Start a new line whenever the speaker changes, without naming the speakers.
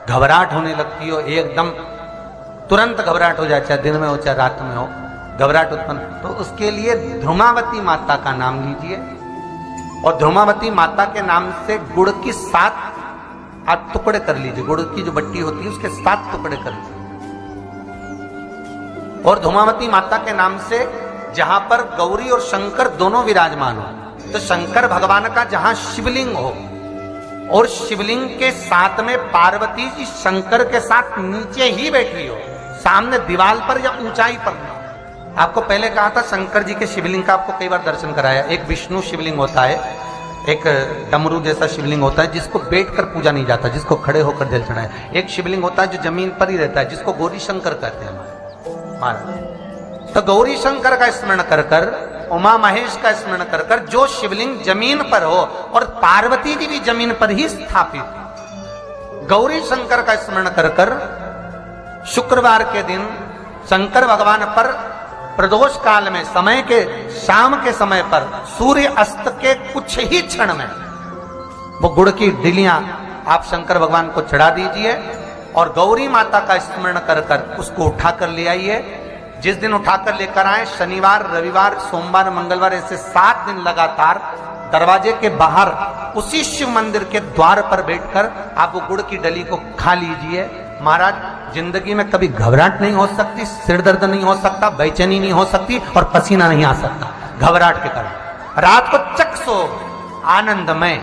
घबराहट होने लगती हो, एकदम तुरंत घबराहट हो जाए, चाहे दिन में हो चाहे रात में हो, घबराहट उत्पन्न, तो उसके लिए ध्रुमावती माता का नाम लीजिए और ध्रुमावती माता के नाम से गुड़ की 7 आप टुकड़े कर लीजिए। गुड़ की जो बट्टी होती है उसके 7 टुकड़े कर लीजिए और ध्रुमावती माता के नाम से जहां पर गौरी और शंकर दोनों विराजमान हो, तो शंकर भगवान का जहां शिवलिंग हो और शिवलिंग के साथ में पार्वती जी शंकर के साथ नीचे ही बैठी हो, सामने दीवार पर या ऊंचाई पर ना। आपको पहले कहा था शंकर जी के शिवलिंग का आपको कई बार दर्शन कराया। एक विष्णु शिवलिंग होता है, एक डमरू जैसा शिवलिंग होता है जिसको बैठकर पूजा नहीं जाता, जिसको खड़े होकर जल चढ़ाए। एक शिवलिंग होता है जो जमीन पर ही रहता है, जिसको गौरी शंकर कहते हैं महाराज। तो गौरी शंकर का स्मरण कर कर, उमा महेश का स्मरण कर कर, जो शिवलिंग जमीन पर हो और पार्वती जी भी जमीन पर ही स्थापित, गौरी शंकर का स्मरण कर कर शुक्रवार के दिन शंकर भगवान पर प्रदोष काल में समय के शाम के समय पर सूर्य अस्त के कुछ ही क्षण में वो गुड़ की डिलियां आप शंकर भगवान को चढ़ा दीजिए और गौरी माता का स्मरण कर कर उसको उठाकर ले आइए। जिस दिन उठाकर लेकर आए, शनिवार, रविवार, सोमवार, मंगलवार, ऐसे 7 दिन लगातार दरवाजे के बाहर उसी शिव मंदिर के द्वार पर बैठकर आप वो गुड़ की डली को खा लीजिए। महाराज, जिंदगी में कभी घबराहट नहीं हो सकती, सिर दर्द नहीं हो सकता, बेचैनी नहीं हो सकती और पसीना नहीं आ सकता घबराहट के कारण। रात को चक सो आनंदमय।